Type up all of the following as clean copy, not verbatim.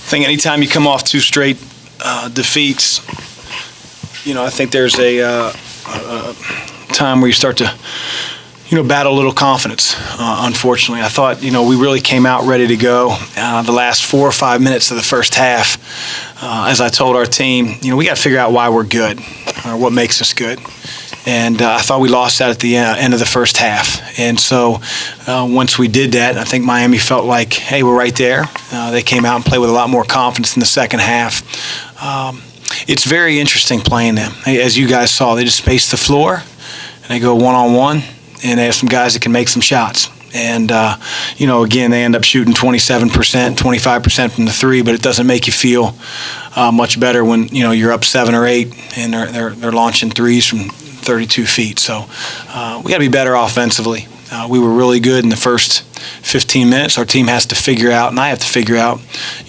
think anytime you come off two straight defeats, I think there's a time where you start to, battle a little confidence, unfortunately. I thought, we really came out ready to go the last 4 or 5 minutes of the first half. As I told our team, we got to figure out why we're good or what makes us good. And I thought we lost that at the end of the first half. And so once we did that, I think Miami felt like, hey, we're right there. They came out and played with a lot more confidence in the second half. It's very interesting playing them. As you guys saw, they just space the floor, and they go one-on-one, and they have some guys that can make some shots. And, again, they end up shooting 27%, 25% from the three, but it doesn't make you feel much better when, you're up 7 or 8 and they're launching threes from 32 feet. So we got to be better offensively. We were really good in the first 15 minutes. Our team has to figure out, and I have to figure out,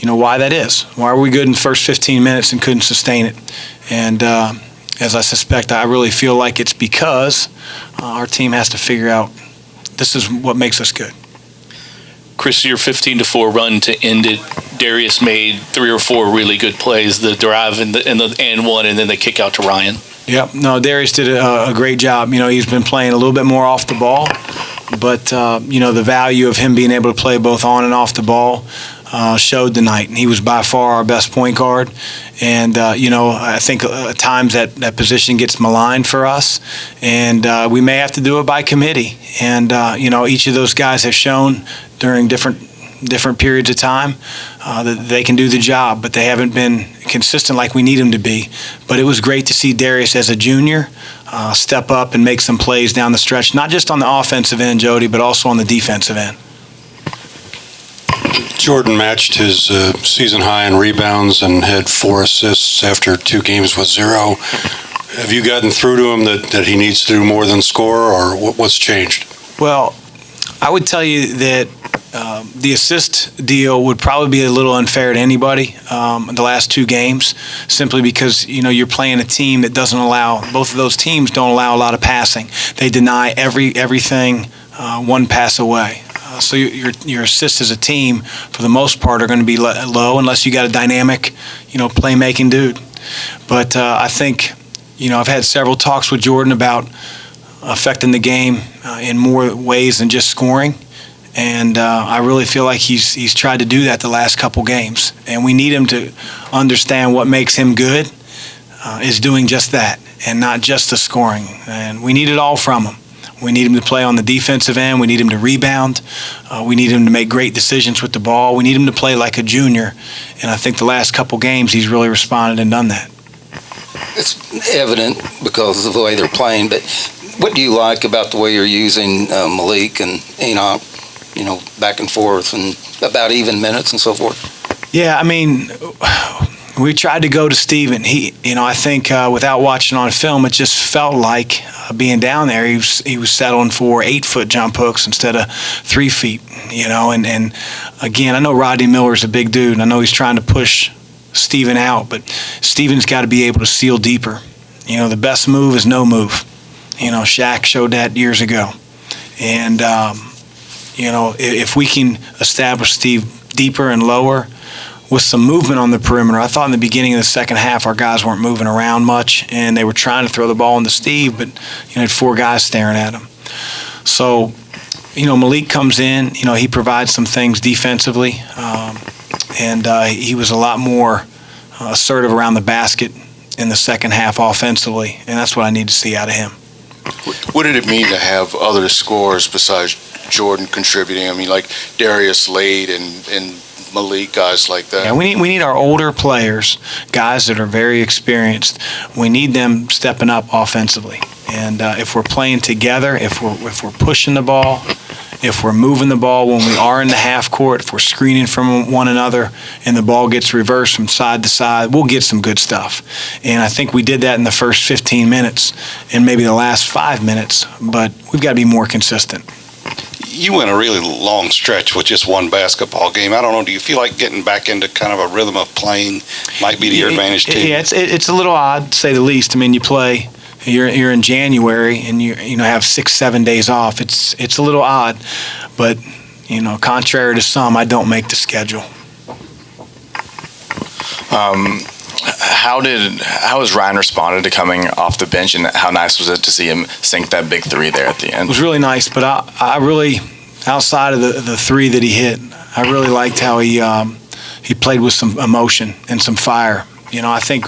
why that is. Why were we good in the first 15 minutes and couldn't sustain it? And as I suspect, I really feel like it's because our team has to figure out this is what makes us good. Chris, your 15-4 run to end it, Darius made 3 or 4 really good plays, the drive and the one, and then the kick out to Ryan. Yep. No, Darius did a great job. He's been playing a little bit more off the ball, but, the value of him being able to play both on and off the ball showed tonight. And he was by far our best point guard. And, I think at times that position gets maligned for us, and we may have to do it by committee. And, each of those guys have shown during different periods of time that they can do the job, but they haven't been consistent like we need them to be. But it was great to see Darius as a junior step up and make some plays down the stretch, not just on the offensive end, Jody, but also on the defensive end. Jordan matched his season high in rebounds and had 4 assists after 2 games with 0. Have you gotten through to him that he needs to do more than score, or what's changed? Well, I would tell you that the assist deal would probably be a little unfair to anybody in the last 2 games, simply because you're playing a team that doesn't allow. Both of those teams don't allow a lot of passing. They deny everything one pass away. So your assists as a team, for the most part, are going to be low unless you got a dynamic, playmaking dude. But I think, I've had several talks with Jordan about affecting the game in more ways than just scoring. And I really feel like he's tried to do that the last couple games. And we need him to understand what makes him good is doing just that, and not just the scoring. And we need it all from him. We need him to play on the defensive end. We need him to rebound. We need him to make great decisions with the ball. We need him to play like a junior. And I think the last couple games he's really responded and done that. It's evident because of the way they're playing, but what do you like about the way you're using Malik and Enoch, back and forth and about even minutes and so forth? Yeah, I mean, we tried to go to Steven. I think without watching on film, it just felt like being down there, he was settling for 8-foot jump hooks instead of 3 feet, and again, I know Rodney Miller's a big dude, and I know he's trying to push Steven out, but Steven's got to be able to seal deeper. The best move is no move. Shaq showed that years ago. And, if we can establish Steve deeper and lower with some movement on the perimeter. I thought in the beginning of the second half our guys weren't moving around much, and they were trying to throw the ball into Steve, but had 4 guys staring at him. So, Malik comes in, he provides some things defensively, and he was a lot more assertive around the basket in the second half offensively, and that's what I need to see out of him. What did it mean to have other scorers besides Jordan contributing? I mean, like Darius Slade and Malik, guys like that. Yeah, we need our older players, guys that are very experienced. We need them stepping up offensively. And if we're playing together, if we're pushing the ball, if we're moving the ball when we are in the half court, if we're screening from one another and the ball gets reversed from side to side, we'll get some good stuff. And I think we did that in the first 15 minutes and maybe the last 5 minutes, but we've got to be more consistent. You went a really long stretch with just one basketball game. I don't know, do you feel like getting back into kind of a rhythm of playing might be to your advantage too? Yeah, it's a little odd, to say the least. I mean, you're in January and you have 6-7 days off. It's a little odd, but contrary to some, I don't make the schedule. How has Ryan responded to coming off the bench, and how nice was it to see him sink that big three there at the end? It was really nice, but I really, outside of the three that he hit, I really liked how he played with some emotion and some fire. I think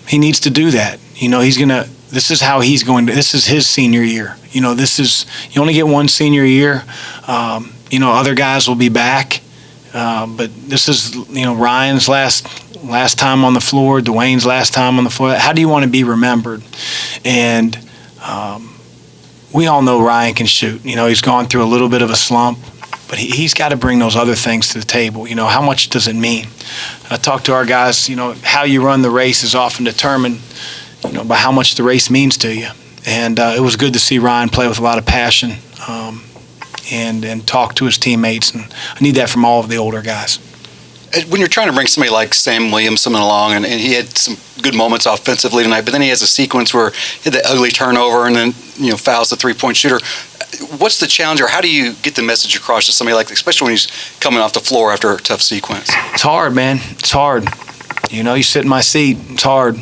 he needs to do that. This is how he's going to, this is his senior year. You only get one senior year. Other guys will be back. But this is, Ryan's last time on the floor, Dwayne's last time on the floor. How do you want to be remembered? And we all know Ryan can shoot. He's gone through a little bit of a slump, but he's got to bring those other things to the table. How much does it mean? I talk to our guys, how you run the race is often determined, by how much the race means to you. And it was good to see Ryan play with a lot of passion. And talk to his teammates, and I need that from all of the older guys. When you're trying to bring somebody like Sam Williamson along, and he had some good moments offensively tonight, but then he has a sequence where he had that ugly turnover and then fouls the three-point shooter. What's the challenge, or how do you get the message across to somebody like, especially when he's coming off the floor after a tough sequence? It's hard, man. It's hard. You sit in my seat. It's hard.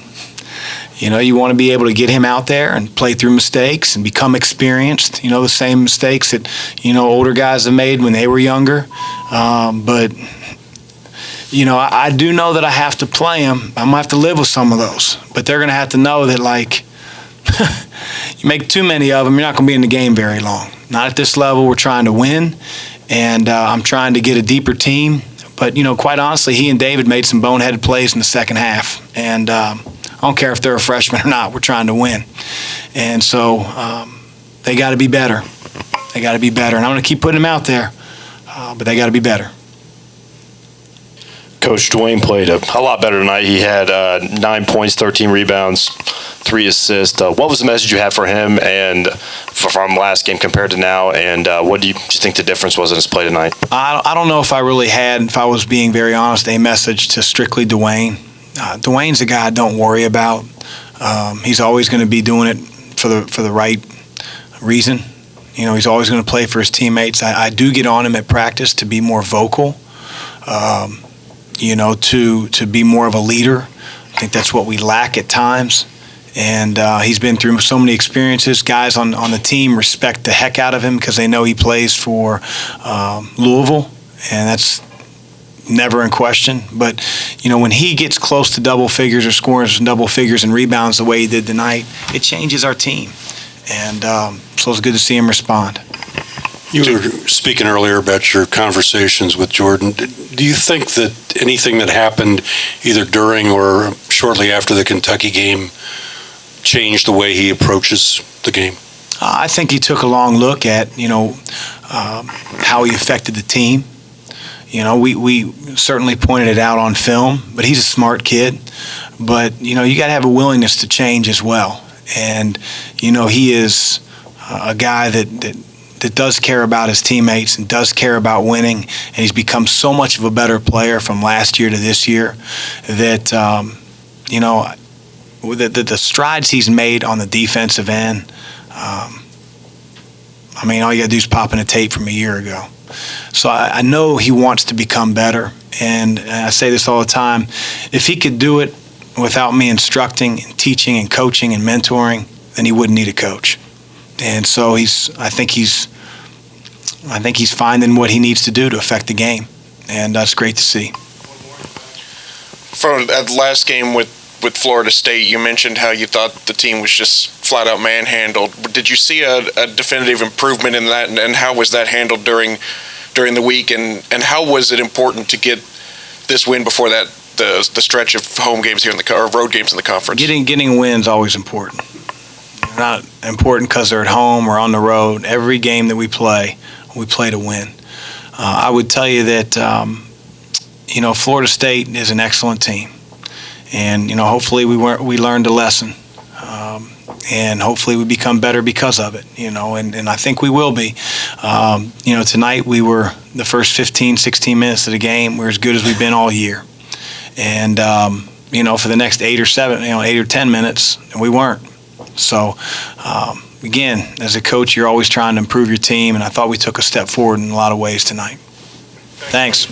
You want to be able to get him out there and play through mistakes and become experienced, the same mistakes that, older guys have made when they were younger. But I do know that I have to play him. I'm going to have to live with some of those. But they're going to have to know that, you make too many of them, you're not going to be in the game very long. Not at this level. We're trying to win, and I'm trying to get a deeper team. But, quite honestly, he and David made some boneheaded plays in the second half. And I don't care if they're a freshman or not. We're trying to win. And so they got to be better. They got to be better. And I'm going to keep putting them out there, but they got to be better. Coach Dwayne played a lot better tonight. He had 9 points, 13 rebounds, 3 assists. What was the message you had for him and from last game compared to now? And what do you think the difference was in his play tonight? I don't know if I really had, if I was being very honest, a message to strictly Dwayne. Dwayne's a guy I don't worry about. He's always going to be doing it for the right reason. He's always going to play for his teammates. I do get on him at practice to be more vocal, to be more of a leader. I think that's what we lack at times. And he's been through so many experiences. Guys on the team respect the heck out of him because they know he plays for Louisville, and that's never in question. But, when he gets close to double figures or scores double figures and rebounds the way he did tonight, it changes our team. And so it's good to see him respond. You were speaking earlier about your conversations with Jordan. Do you think that anything that happened either during or shortly after the Kentucky game changed the way he approaches the game? I think he took a long look at, how he affected the team. We certainly pointed it out on film, but he's a smart kid. But, you got to have a willingness to change as well. And, he is a guy that does care about his teammates and does care about winning. And he's become so much of a better player from last year to this year that, the strides he's made on the defensive end, all you got to do is pop in a tape from a year ago. So I know he wants to become better, and I say this all the time. If he could do it without me instructing and teaching and coaching and mentoring, then he wouldn't need a coach. And so I think he's finding what he needs to do to affect the game, and that's great to see. From that last game with Florida State, you mentioned how you thought the team was just flat out manhandled. Did you see a definitive improvement in that, and how was that handled during the week, and how was it important to get this win before that the stretch of home games here or road games in the conference? Getting wins always important. They're not important because they're at home or on the road. Every game that we play to win. I would tell you that Florida State is an excellent team. And, hopefully we learned a lesson, and hopefully we become better because of it, and I think we will be. Tonight we were the first 15, 16 minutes of the game, we're as good as we've been all year. And, for the next 8 or 10 minutes, we weren't. So, again, as a coach, you're always trying to improve your team, and I thought we took a step forward in a lot of ways tonight. Thanks.